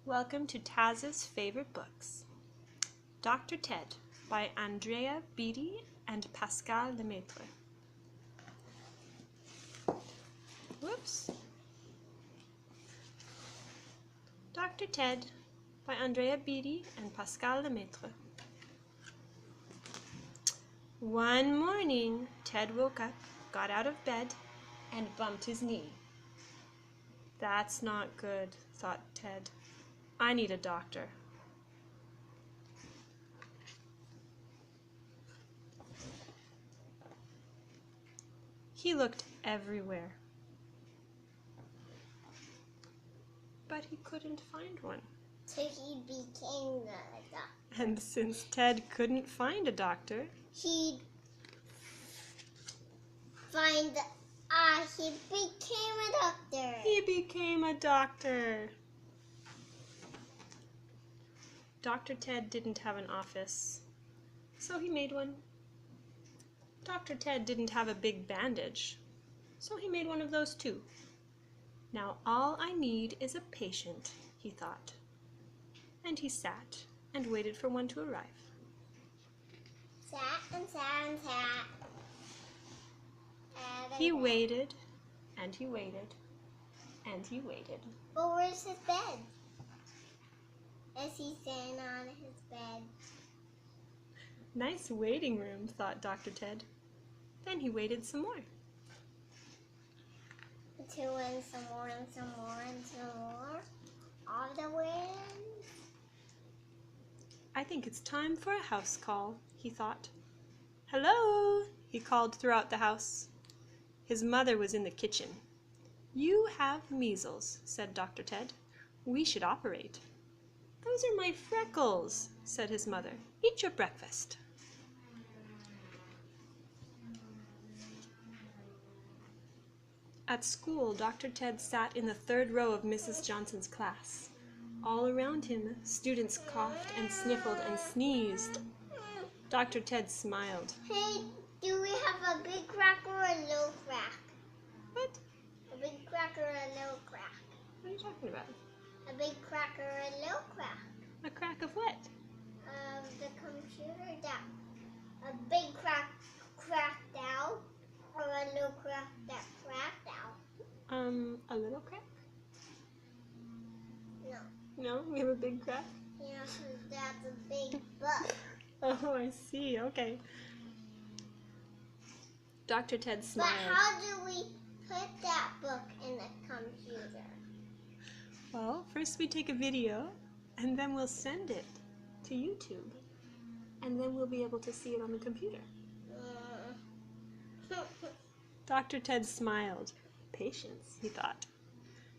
Welcome to Taz's Favorite Books. Dr. Ted by Andrea Beatty and Pascal Lemaitre. Whoops. Dr. Ted by Andrea Beatty and Pascal Lemaitre. One morning, Ted woke up, got out of bed, and bumped his knee. That's not good, thought Ted. I need a doctor. He looked everywhere, but he couldn't find one. So he became the doctor. And since Ted couldn't find a doctor, He became a doctor. he became a doctor. Dr. Ted didn't have an office, so he made one. Dr. Ted didn't have a big bandage, so he made one of those too. Now all I need is a patient, he thought. And he sat and waited for one to arrive. Sat and sat and sat. He waited, and he waited, and he waited. But where's his bed? Is he sitting on his bed? Nice waiting room, thought Dr. Ted. Then he waited some more. Two and some more and some more and some more. All the way in. I think it's time for a house call, he thought. Hello, he called throughout the house. His mother was in the kitchen. You have measles, said Dr. Ted. We should operate. Those are my freckles, said his mother. Eat your breakfast. At school, Dr. Ted sat in the third row of Mrs. Johnson's class. All around him, students coughed and sniffled and sneezed. Dr. Ted smiled. Hey, do we have a big crack or a little crack? What? A big crack or a little crack? What are you talking about? A big crack or a little crack? A crack of what? The computer that a big crack cracked out, or a little crack that cracked out. A little crack? No. No, we have a big crack? Yeah, 'cause that's a big book. Oh, I see. Okay. Dr. Ted But smiled. how do we put that book in the computer? Well, first we take a video, and then we'll send it to YouTube. And then we'll be able to see it on the computer. Dr. Ted smiled. Patients, he thought.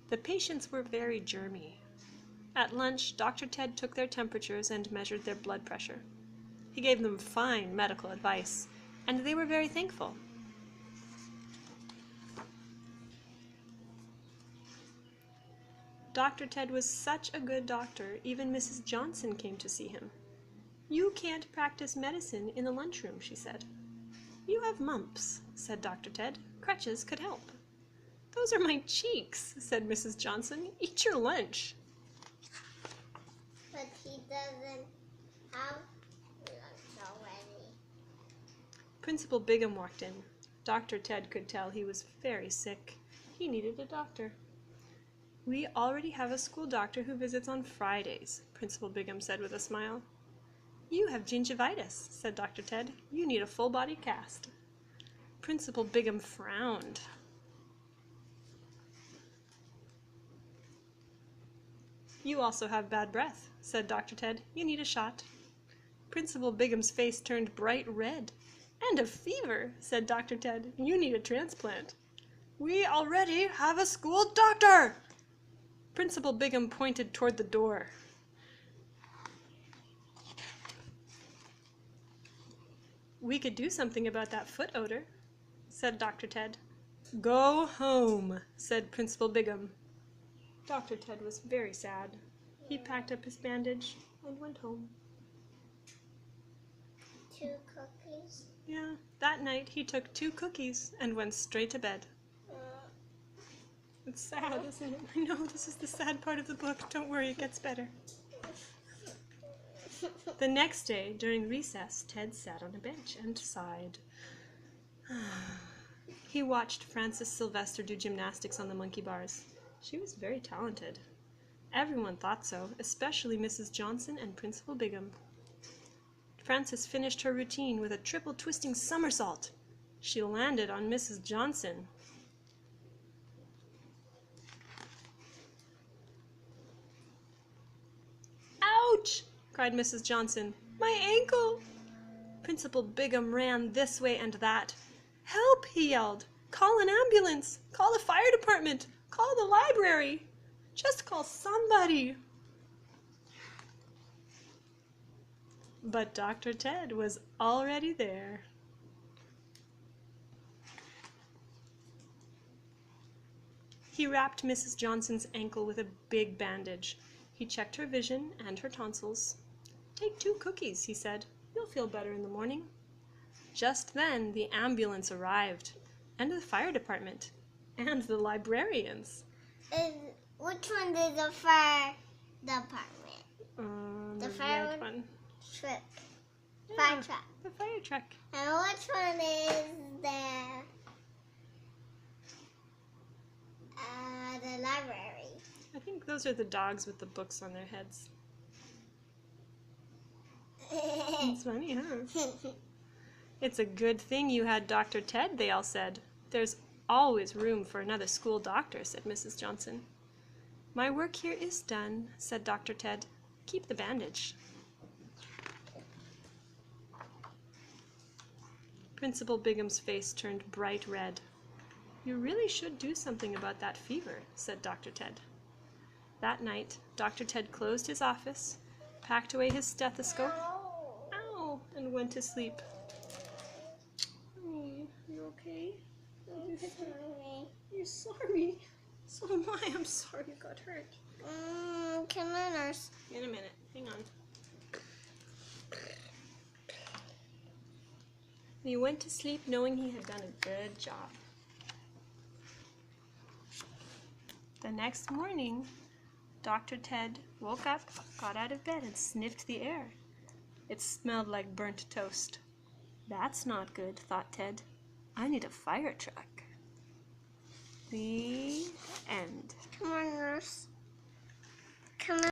The patients were very germy. At lunch, Dr. Ted took their temperatures and measured their blood pressure. He gave them fine medical advice, and they were very thankful. Dr. Ted was such a good doctor, even Mrs. Johnson came to see him. You can't practice medicine in the lunchroom, she said. You have mumps, said Dr. Ted. Crutches could help. Those are my cheeks, said Mrs. Johnson. Eat your lunch. But he doesn't have lunch already. Principal Bigham walked in. Dr. Ted could tell he was very sick. He needed a doctor. We already have a school doctor who visits on Fridays, Principal Bigham said with a smile. You have gingivitis, said Dr. Ted. You need a full-body cast. Principal Bigham frowned. You also have bad breath, said Dr. Ted. You need a shot. Principal Bigham's face turned bright red. And a fever, said Dr. Ted. You need a transplant. We already have a school doctor! Principal Bigham pointed toward the door. We could do something about that foot odor, said Dr. Ted. Go home, said Principal Bigham. Dr. Ted was very sad. He packed up his bandage and went home. 2 cookies. Yeah, that night he took 2 cookies and went straight to bed. It's sad, isn't it? I know, this is the sad part of the book. Don't worry, it gets better. The next day, during recess, Ted sat on a bench and sighed. He watched Frances Sylvester do gymnastics on the monkey bars. She was very talented. Everyone thought so, especially Mrs. Johnson and Principal Bigham. Frances finished her routine with a triple twisting somersault. She landed on Mrs. Johnson. "Ouch!" cried Mrs. Johnson. "My ankle!" Principal Bigham ran this way and that. "Help!" he yelled. "Call an ambulance! Call the fire department! Call the library! Just call somebody!" But Dr. Ted was already there. He wrapped Mrs. Johnson's ankle with a big bandage. He checked her vision and her tonsils. "Take 2 cookies," he said. "You'll feel better in the morning." Just then the ambulance arrived, and the fire department, and the librarians. Which one is the fire department? The fire red one. Truck. Yeah, Fire truck. the fire truck. And which one is the library? I think those are the dogs with the books on their heads. It's funny, huh? "It's a good thing you had Dr. Ted," they all said. "There's always room for another school doctor," said Mrs. Johnson. "My work here is done," said Dr. Ted. "Keep the bandage." Principal Bigham's face turned bright red. "You really should do something about that fever," said Dr. Ted. That night, Dr. Ted closed his office, packed away his stethoscope, ow, and went to sleep. "Honey, you okay? You're sorry. So am I. I'm sorry you got hurt." Can I nurse? In a minute. Hang on. He went to sleep knowing he had done a good job. The next morning, Dr. Ted woke up, got out of bed, and sniffed the air. It smelled like burnt toast. "That's not good," thought Ted. "I need a fire truck." The end. Come on, nurse. Come on.